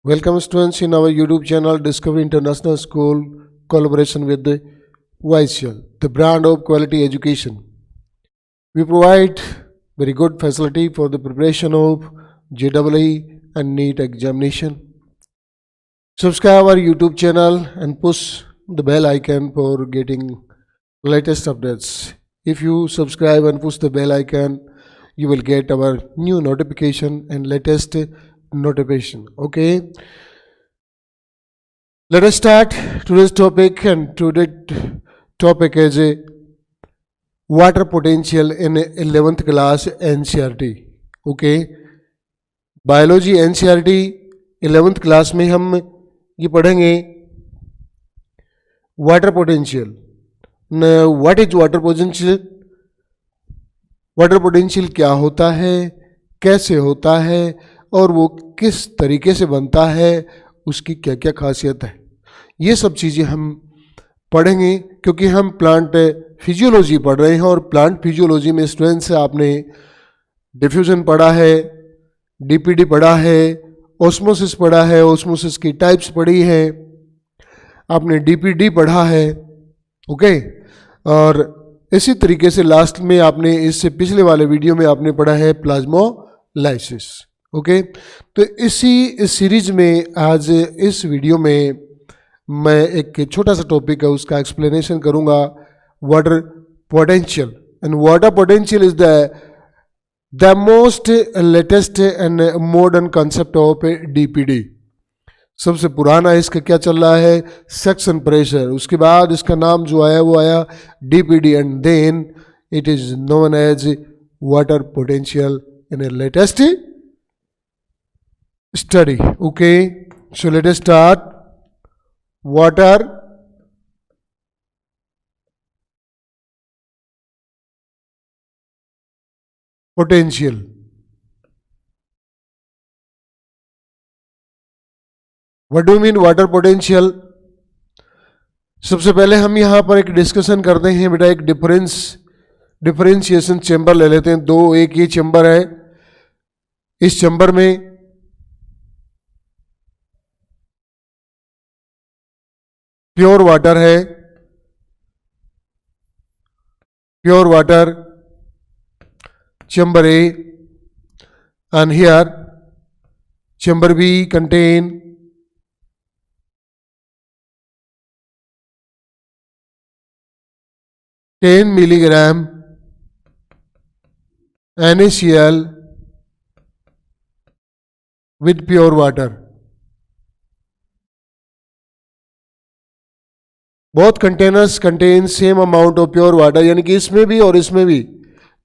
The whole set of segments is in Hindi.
Welcome students in our YouTube channel Discovery International School collaboration with the YCL, the brand of quality education. We provide very good facility for the preparation of JEE and NEET examination. Subscribe our YouTube channel and push the bell icon for getting latest updates. If you subscribe and push the bell icon, you will get our new notification and latest notification. Okay, let us start today's topic, and today's topic is water potential in 11th class NCERT. Okay, biology NCERT 11th class में हम ये पढ़ेंगे water potential. What is water potential? Water potential क्या होता है, कैसे होता है और वो किस तरीके से बनता है, उसकी क्या क्या खासियत है, ये सब चीज़ें हम पढ़ेंगे. क्योंकि हम प्लांट फिजियोलॉजी पढ़ रहे हैं और प्लांट फिजियोलॉजी में स्टूडेंट्स आपने डिफ्यूजन पढ़ा है, डीपीडी पढ़ा है, ऑस्मोसिस पढ़ा है, ऑस्मोसिस की टाइप्स पढ़ी है, आपने डीपीडी पढ़ा है. ओके, और इसी तरीके से लास्ट में आपने इससे पिछले वाले वीडियो में आपने पढ़ा है प्लाज्मोलाइसिस. ओके, तो इसी सीरीज में आज इस वीडियो में मैं एक छोटा सा टॉपिक है उसका एक्सप्लेनेशन करूंगा, water potential. And water potential is the most latest and modern concept of DPD. सबसे पुराना इसका क्या चल रहा है, सक्शन प्रेशर. उसके बाद इसका नाम जो आया वो आया DPD, and then it is known as water potential in a latest study. Okay, so let us start. Water potential. What do you mean water potential? सबसे पहले हम यहाँ पर एक डिस्कशन करते हैं बेटा, एक डिफरेंशिएशन चैम्बर ले लेते हैं. दो, एक ये चैम्बर है, इस चैम्बर में प्योर वाटर है, pure water chamber A, and here chamber B contain 10 milligram NaCl with pure water. Both containers contain same amount of pure water, यानी कि इसमें भी और इसमें भी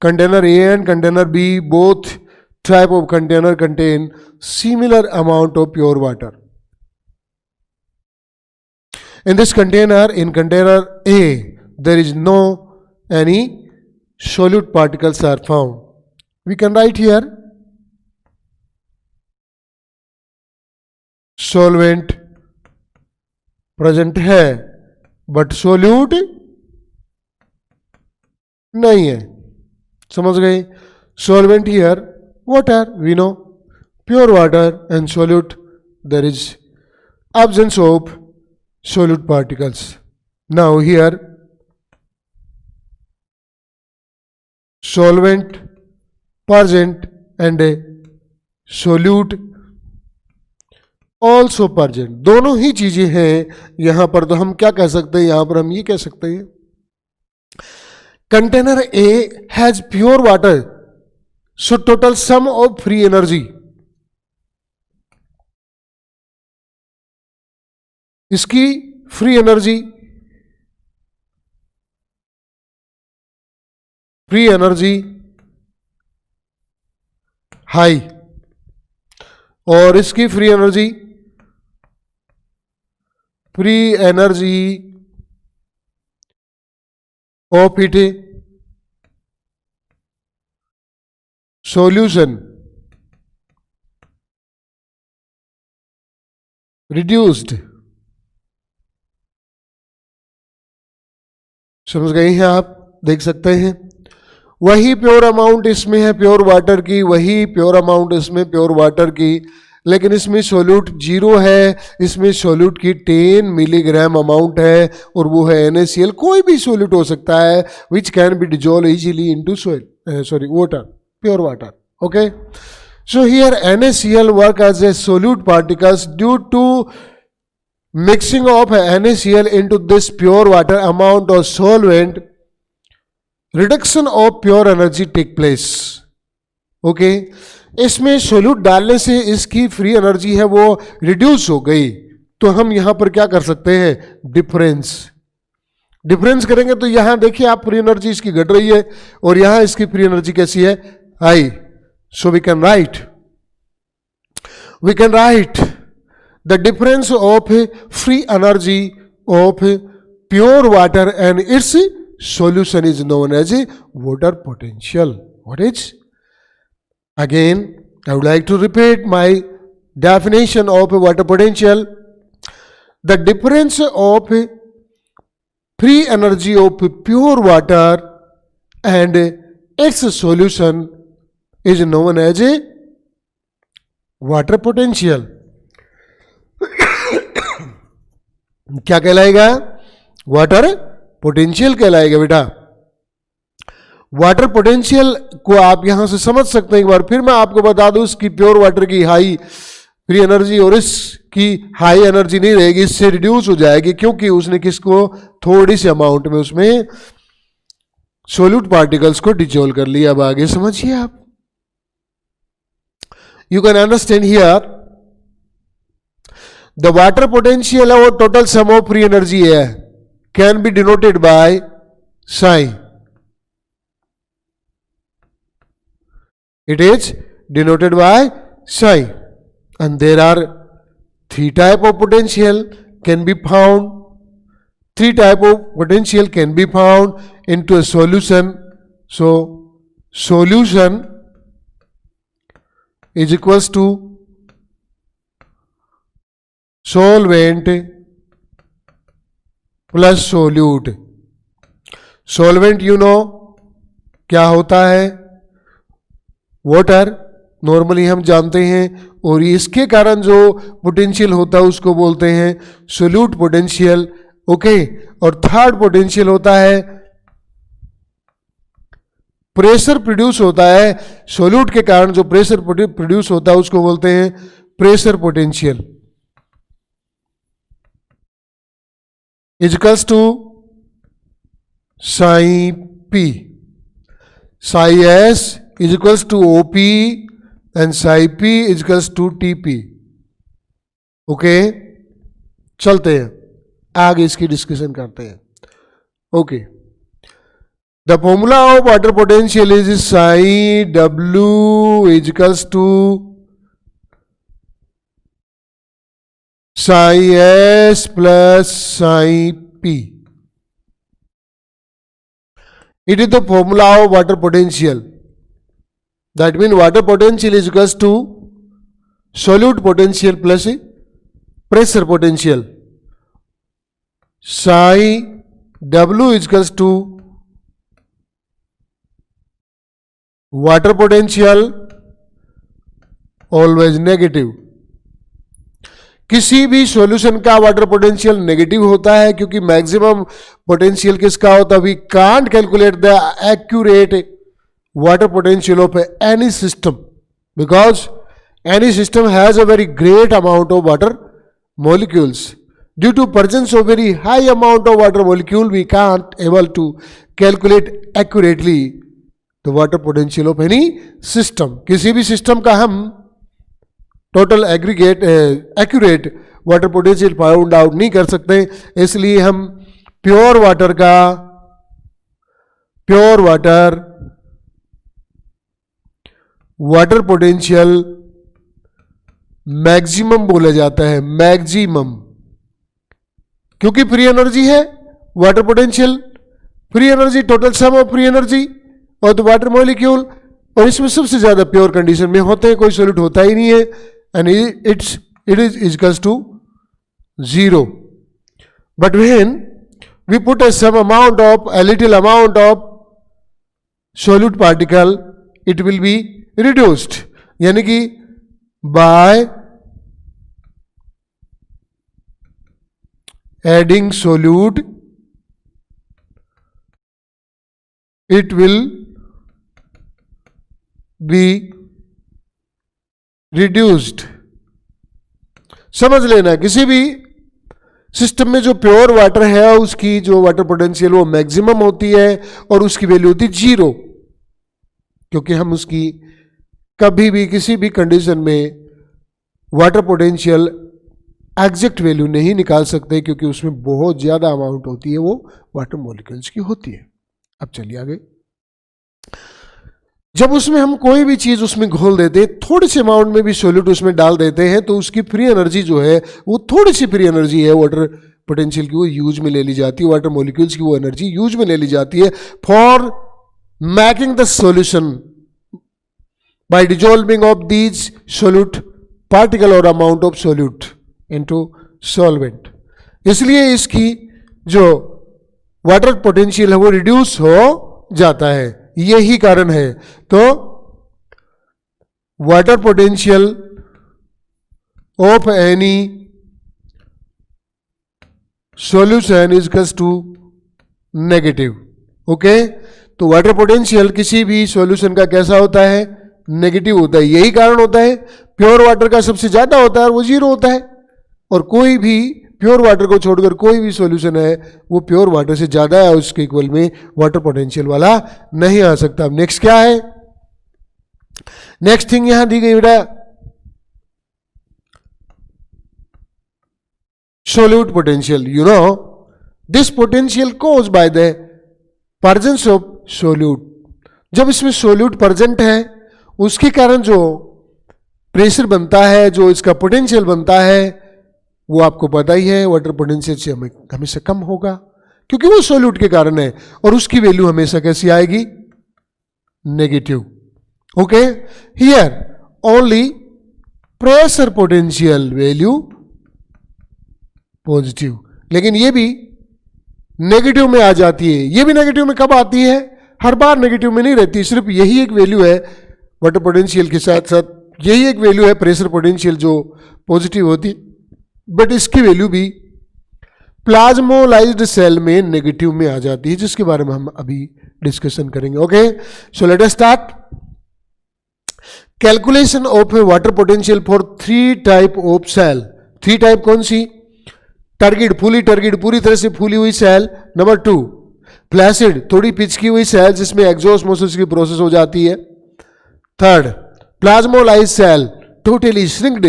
container A and container B, both type of container contain similar amount of pure water. In this container, in container A, there is no any solute particles are found. We can write here solvent present है बट सोल्यूट नहीं है. समझ गए? Solvent here water, we know, pure water, and solute there is absence of solute particles. Now here solvent present and solute also present. दोनों ही चीजें हैं यहां पर. तो हम क्या कह सकते हैं यहां पर, हम ये कह सकते हैं container A has pure water, so total sum of free energy, इसकी फ्री एनर्जी हाई, और इसकी free energy of it solution reduced. समझ गए हैं आप? देख सकते हैं वही प्योर अमाउंट इसमें है प्योर वाटर की, वही प्योर अमाउंट इसमें प्योर वाटर की, लेकिन इसमें सोल्यूट 0 है, इसमें सोल्यूट की 10 मिलीग्राम अमाउंट है और वो है NaCl। कोई भी सोल्यूट हो सकता है which can be dissolve easily into water, pure water. Okay, so here NaCl work as a solute particles due to mixing of NaCl into this pure water amount or solvent, reduction of pure energy take place। Okay, इसमें सोल्यूट डालने से इसकी फ्री एनर्जी है वो रिड्यूस हो गई, तो हम यहां पर क्या कर सकते हैं, डिफरेंस करेंगे। तो यहां देखिए आप, फ्री एनर्जी इसकी घट रही है और यहां इसकी फ्री एनर्जी कैसी है, high. So we can write the difference of free energy of pure water and its solution is known as a water potential। What is? Again, I would like to repeat my definition of a water potential. The difference of free energy of pure water and its solution is known as a water potential। क्या कहलाएगा, वाटर पोटेंशियल कहलाएगा बेटा। वाटर पोटेंशियल को आप यहां से समझ सकते हैं। एक बार फिर मैं आपको बता दूं, इसकी प्योर वाटर की हाई फ्री एनर्जी और इसकी हाई एनर्जी नहीं रहेगी, इससे रिड्यूस हो जाएगी, क्योंकि उसने किसको, थोड़ी सी अमाउंट में उसमें सोल्यूट पार्टिकल्स को डिजोल्व कर लिया। अब आगे समझिए आप, you can understand here the water potential है वो total sum of free energy है, can be denoted by psi। It is denoted by psi, and there are 3 type of potential can be found, 3 type of potential can be found into a solution। So solution is equals to solvent plus solute. Solvent you know क्या होता है, वाटर, नॉर्मली हम जानते हैं, और इसके कारण जो पोटेंशियल होता है उसको बोलते हैं सोल्यूट पोटेंशियल। ओके, और थर्ड पोटेंशियल होता है प्रेशर प्रोड्यूस होता है, सोल्यूट के कारण जो प्रेशर प्रोड्यूस होता है उसको बोलते हैं pressure potential. Equals to psi P, psi S equals to O P and psi P equals to T P. Okay, चलते हैं आगे इसकी डिस्कशन करते हैं। Okay, the formula of water potential is psi W equals to psi s plus psi p। It is the formula of water potential. That means water potential is equals to solute potential plus pressure potential। psi w is equals to water potential always negative। किसी भी सॉल्यूशन का वाटर पोटेंशियल नेगेटिव होता है, क्योंकि मैक्सिमम पोटेंशियल किसका होता है, we can't calculate the accurate water potential of any system, because any system has a very great amount of water molecules। Due to presence of very high amount of water molecule, we can't able to calculate accurately the water potential of any system। किसी भी सिस्टम का हम total aggregate accurate water potential found out नहीं कर सकते, इसलिए हम प्योर वाटर पोटेंशियल मैक्सिमम बोला जाता है, मैक्सिमम, क्योंकि फ्री एनर्जी है water potential, free energy total sum of free energy और द वाटर मॉलिक्यूल, और इसमें सबसे ज्यादा प्योर कंडीशन में होते हैं, कोई सॉल्यूट होता ही नहीं है, and it is equals to 0। But when we put a little amount of solute particle, it will be reduced, यानी कि by adding solute, it will be reduced. समझ लेना, किसी भी सिस्टम में जो प्योर वाटर है उसकी जो वाटर पोटेंशियल वो मैक्सिमम होती है और उसकी वैल्यू होती है 0, क्योंकि हम उसकी कभी भी किसी भी कंडीशन में वाटर पोटेंशियल एग्जैक्ट वैल्यू नहीं निकाल सकते, क्योंकि उसमें बहुत ज्यादा अमाउंट होती है, वो वाटर मॉलिक्यूल्स की होती है. अब चलिए आगे. जब उसमें हम कोई भी चीज उसमें घोल देते हैं, थोड़ी सी अमाउंट में भी सॉल्यूट उसमें डाल देते हैं, तो उसकी फ्री एनर्जी जो है वो थोड़ी सी फ्री एनर्जी है वाटर पोटेंशियल की, वो यूज में ले ली जाती है. वाटर मॉलिक्यूल्स की वो एनर्जी यूज में ले ली जाती है for making the solution by dissolving of these solute particle और amount of solute into solvent. इसलिए इसकी जो वाटर पोटेंशियल है वो रिड्यूस हो जाता है, यही कारण है. तो water potential of any solution is equals to negative. Okay, तो वाटर पोटेंशियल किसी भी सॉल्यूशन का कैसा होता है? नेगेटिव होता है. यही कारण होता है प्योर वाटर का सबसे ज्यादा होता है और वो 0 होता है, और कोई भी प्योर वाटर को छोड़कर कोई भी सॉल्यूशन है वो प्योर वाटर से ज्यादा है, उसके इक्वल में वाटर पोटेंशियल वाला नहीं आ सकता. अब नेक्स्ट क्या है? नेक्स्ट थिंग यहां दी गई बेटा solute potential. You know this potential cause by the presence of solute. जब इसमें सोल्यूट प्रेजेंट है उसके कारण जो प्रेशर बनता है, जो इसका पोटेंशियल बनता है, वो आपको पता ही है वाटर पोटेंशियल से हमेशा कम होगा, क्योंकि वो सोल्यूट के कारण है, और उसकी वैल्यू हमेशा कैसी आएगी? Negative. Okay, here only pressure potential value positive, लेकिन ये भी नेगेटिव में आ जाती है. ये भी नेगेटिव में कब आती है? हर बार नेगेटिव में नहीं रहती. सिर्फ यही एक वैल्यू है वाटर पोटेंशियल के साथ साथ, यही एक वैल्यू है प्रेशर पोटेंशियल जो पॉजिटिव होती, बट इसकी वैल्यू भी प्लाज्मोलाइज्ड सेल में नेगेटिव में आ जाती है, जिसके बारे में हम अभी डिस्कशन करेंगे. Okay, so let us start. Calculation of water potential for 3 type of cell. 3 type कौन सी? टर्गिड, फुली टर्गिड, पूरी तरह से फूली हुई सेल. नंबर 2 फ्लैसिड, थोड़ी पिचकी हुई सेल जिसमें एग्जॉस्मोसिस की प्रोसेस हो जाती है. 3rd plasmolysed cell, totally shrinked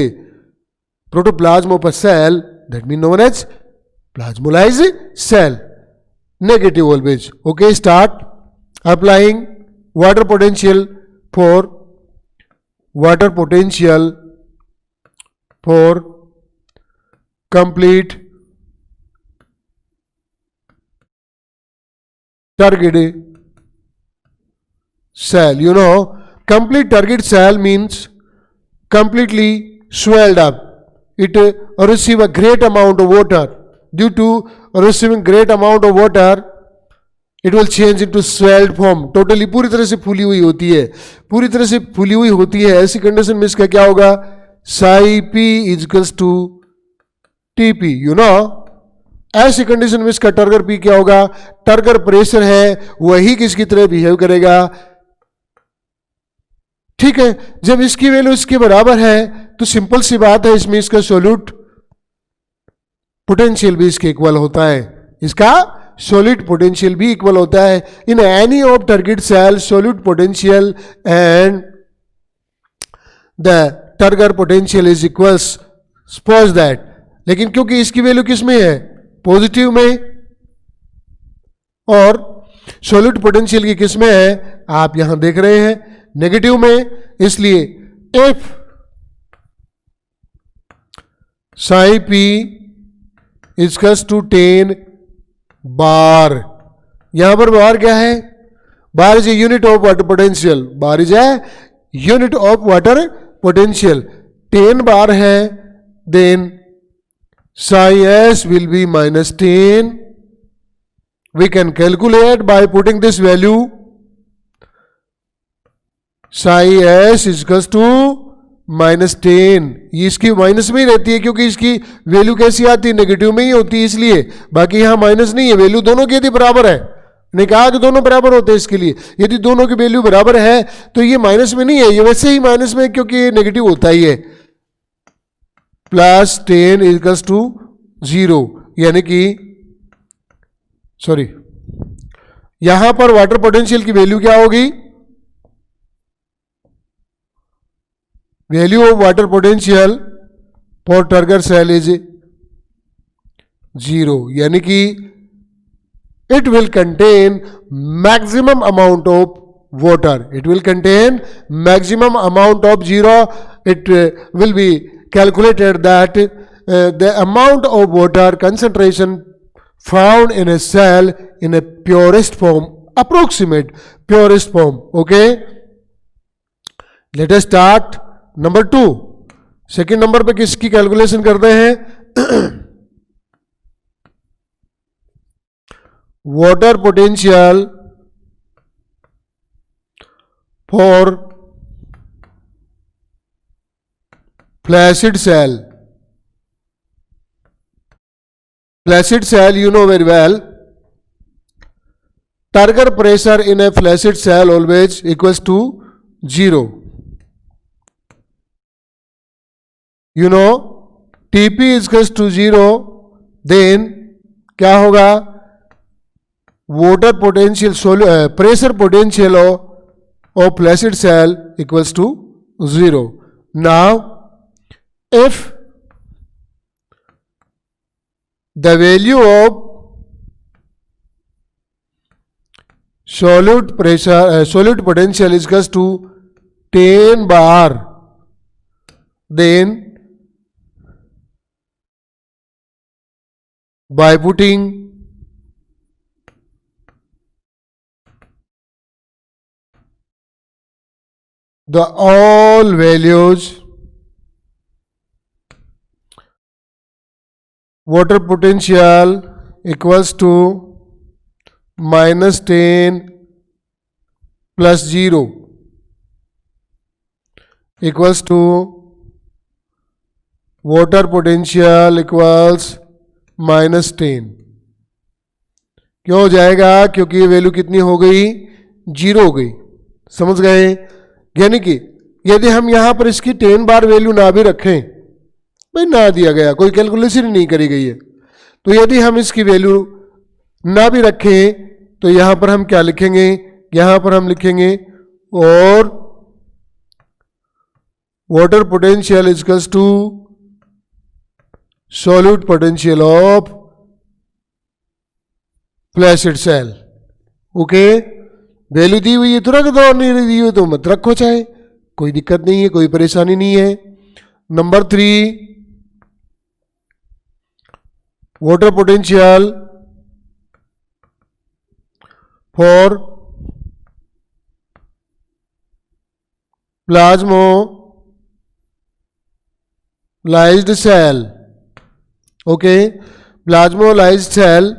protoplasm of a cell, that means known as plasmolized cell. Negative always. Okay, start applying water potential for complete target cell. You know, complete target cell means completely swelled up. It receive a great amount of water. Due to receiving great amount of water, it will change into swelled form. Totally पूरी तरह से फूली हुई होती है, पूरी तरह से फूली हुई होती है. ऐसी कंडीशन में इसका क्या होगा? psi p is equals to tp. You know, ऐसी कंडीशन में इसका टर्गर पी क्या होगा? टर्गर प्रेशर है, वही किसकी तरह बिहेव करेगा. ठीक है, जब इसकी वैल्यू इसके बराबर है तो सिंपल सी बात है, इसमें इसका सोल्यूट पोटेंशियल भी इसके इक्वल होता है. इसका सोल्यूट पोटेंशियल भी इक्वल होता है. In any of target cell solute potential and the turgor potential is equals. Suppose that, लेकिन क्योंकि इसकी वैल्यू किस में है? पॉजिटिव में, और सोल्यूट पोटेंशियल की किस में है? आप यहां देख रहे हैं नेगेटिव में. इसलिए if psi p is equals to 10 bar, यहां पर बार क्या है? Bar is a unit of water potential. Bar is a unit of water potential. 10 बार है, then psi s will be -10. We can calculate by putting this value. Psi s is equals to -10, ये इसकी माइनस में ही रहती है क्योंकि इसकी वैल्यू कैसी आती है, नेगेटिव में ही होती है, इसलिए। बाकी यहाँ माइनस नहीं है, वैल्यू दोनों की यदि बराबर है, ने कहा कि दोनों बराबर होते हैं, इसके लिए यदि दोनों की वैल्यू बराबर है तो ये माइनस में नहीं है, ये वैसे ही माइनस में क्योंकि ये नेगेटिव होता ही है। +10 इक्वल्स टू 0, यानी कि सॉरी, यहां पर वाटर पोटेंशियल की वैल्यू क्या होगी, value of water potential for turgor cell is 0, यानी कि it will contain maximum amount of water, it will contain maximum amount of 0, it will be calculated that the amount of water concentration found in a cell in a purest form, approximate purest form. Okay, let us start number 2. Second number पे किसकी कैलकुलेशन करते हैं, water potential for flaccid cell. Flaccid cell, you know very well, turgor pressure in a flaccid cell always equals to 0. You know, TP is equals to 0, then क्या होगा, water potential, pressure potential of flaccid cell equals to 0. Now, if the value of solute pressure, solute potential is equals to 10 bar, then by putting the all values, water potential equals to -10 plus 0 equals to water potential equals -10, क्यों हो जाएगा, क्योंकि ये वैल्यू कितनी हो गई, 0 हो गई। समझ गए, यानी कि यदि हम यहां पर इसकी 10 बार वैल्यू ना भी रखें, भाई ना दिया गया, कोई कैलकुलेशन ही नहीं करी गई है, तो यदि हम इसकी वैल्यू ना भी रखें तो यहां पर हम क्या लिखेंगे, यहां पर हम लिखेंगे और water potential equals to solute potential of flaccid cell. Okay, value दी हुई है तो रख दो, और नहीं दी हुई तो मत रखो, चाहे कोई दिक्कत नहीं है, कोई परेशानी नहीं है। Number 3, water potential for plasmolysed cell. Okay, plasmolysed cell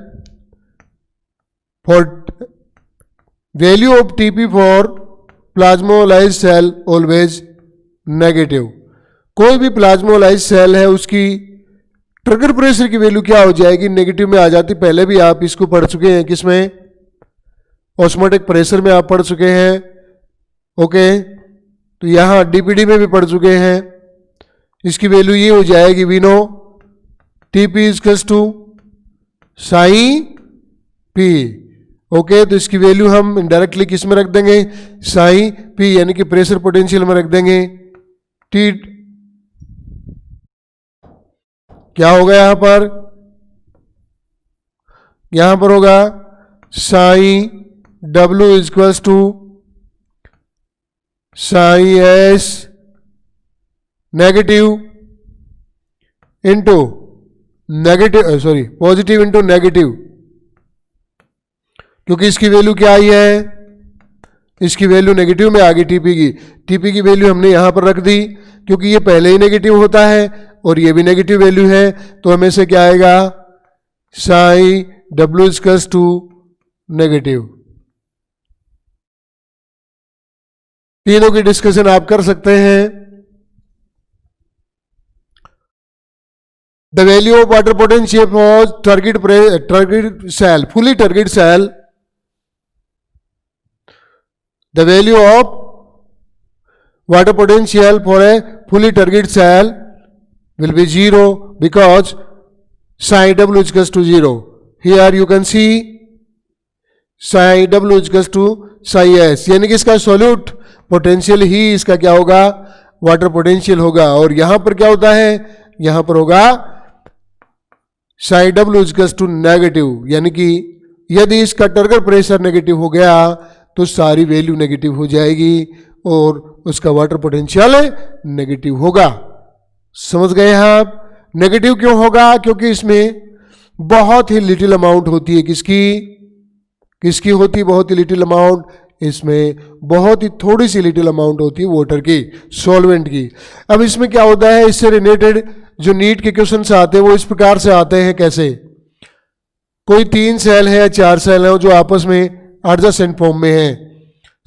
for value of TP for plasmolysed cell always negative. कोई भी प्लाज्मोलाइज्ड सेल है उसकी ट्रिगर प्रेशर की वैल्यू क्या हो जाएगी, नेगेटिव में आ जाती। पहले भी आप इसको पढ़ चुके हैं, किसमें, ऑस्मोटिक प्रेशर में आप पढ़ चुके हैं। ओके, तो यहां डीपीडी में भी पढ़ चुके हैं। इसकी वैल्यू ये हो जाएगी, we know TP equals to psi P. Okay, तो इसकी वैल्यू हम डायरेक्टली किस में रख देंगे, साइन पी, यानी कि प्रेशर पोटेंशियल में रख देंगे। टी क्या होगा यहां पर होगा psi W equals to psi S negative into negative, sorry positive into negative, क्योंकि इसकी वैल्यू क्या आई है, इसकी वैल्यू नेगेटिव में आ गई। टीपी की वैल्यू हमने यहां पर रख दी, क्योंकि ये पहले ही नेगेटिव होता है और ये भी नेगेटिव वैल्यू है, तो हमें से क्या आएगा, psi W equals to negative. तीनों की डिस्कशन आप कर सकते हैं। The value of water potential for turgid cell, fully turgid cell. The value of water potential for a fully turgid cell will be 0 because psi W is equals to 0. Here you can see psi W is equals to psi S, यानी कि इसका सोल्यूट पोटेंशियल ही इसका क्या होगा, वाटर पोटेंशियल होगा. और यहां पर क्या होता है, यहां पर होगा psi W is equals to negative, यानी कि यदि इसका टर्गर प्रेशर नेगेटिव हो गया तो सारी वैल्यू नेगेटिव हो जाएगी और उसका वाटर पोटेंशियल नेगेटिव होगा. समझ गए हैं आप? नेगेटिव क्यों होगा? क्योंकि इसमें बहुत ही लिटिल अमाउंट होती है. किसकी होती है? बहुत ही लिटिल अमाउंट. इसमें बहुत ही थोड़ी सी लिटिल अमाउंट होती है वाटर की, सॉल्वेंट की. अब इसमें क्या होता है, इससे रिलेटेड जो नीट के क्वेश्चन आते हैं वो इस प्रकार से आते हैं. कैसे? कोई 3 सेल है या 4 सेल है जो आपस में एडजेसेंट फॉर्म में है.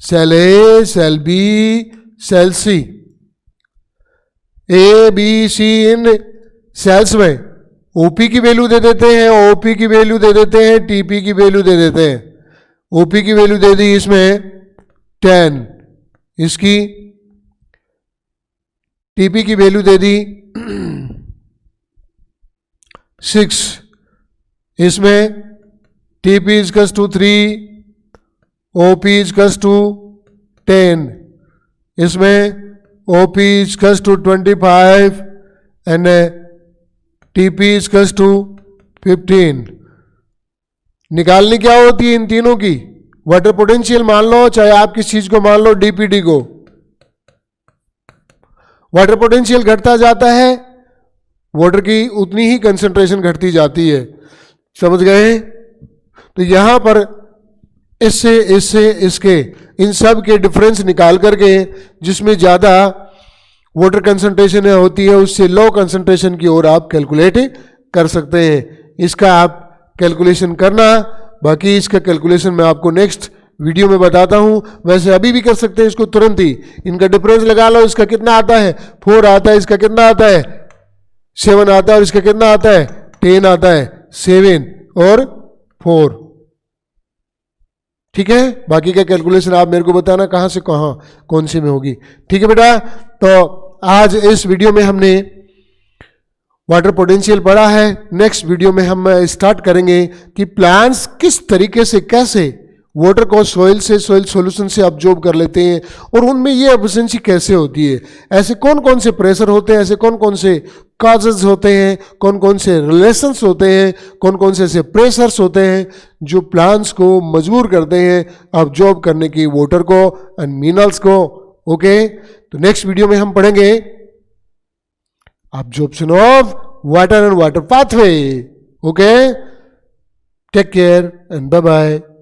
Cell A, cell B, cell C. A B C in cells में ओपी की वैल्यू दे देते हैं, ओपी की वैल्यू दे देते हैं, टीपी की वैल्यू दे देते हैं. ओपी की वैल्यू दे दी इसमें 10, इसकी टीपी की वैल्यू दे दी 6, इसमें टीपी इजकस टू 3, ओपी इजकस टू 10, इसमें ओपी इजकस टू 25 एंड टीपी इजकस टू 15. निकालनी क्या होती है इन तीनों की? वाटर पोटेंशियल मान लो, चाहे आप किस चीज को मान लो, डीपीडी को. वाटर पोटेंशियल घटता जाता है, वाटर की उतनी ही कंसंट्रेशन घटती जाती है. समझ गए? तो यहां पर इससे इसके इन सब के डिफरेंस निकाल करके जिसमें ज़्यादा वाटर कंसंट्रेशन होती है उससे लो कंसंट्रेशन की ओर आप कैलकुलेट कर सकते हैं. इसका आप कैलकुलेशन करना, बाकी इसका कैलकुलेशन मैं आपको नेक्स्ट वीडियो में बताता हूं. वैसे अभी भी कर सकते हैं इसको तुरंत ही. इनका डिफरेंस लगा लो, इसका कितना आता है 4 आता है, इसका कितना आता है 7 आता है, और इसका कितना आता है 10 आता है. 7 और 4. ठीक है? बाकी का कैलकुलेशन आप मेरे को बताना कहाँ से कहाँ कौन सी में होगी. ठीक है बेटा? तो आज इस वीडियो में हमने वाटर पोटेंशियल पढ़ा है. नेक्स्ट वीडियो में हम स्टार्ट करेंगे कि प्लांट्स किस तरीके से कैसे वाटर को सॉइल सॉल्यूशन से अब्जॉर्ब कर लेते हैं और उनमें ये एफिशिएंसी कैसे होती है. ऐसे कौन कौन से प्रेशर होते हैं, ऐसे कौन कौन से काजेज होते हैं, कौन कौन से रिलेशंस होते हैं, कौन कौन से ऐसे प्रेशर्स होते हैं जो प्लांट्स को मजबूर करते हैं अब्जॉर्ब करने की वाटर को एंड मिनरल्स को. ओके, तो नेक्स्ट वीडियो में हम पढ़ेंगे absorption of water and water pathway. Okay, take care and bye bye.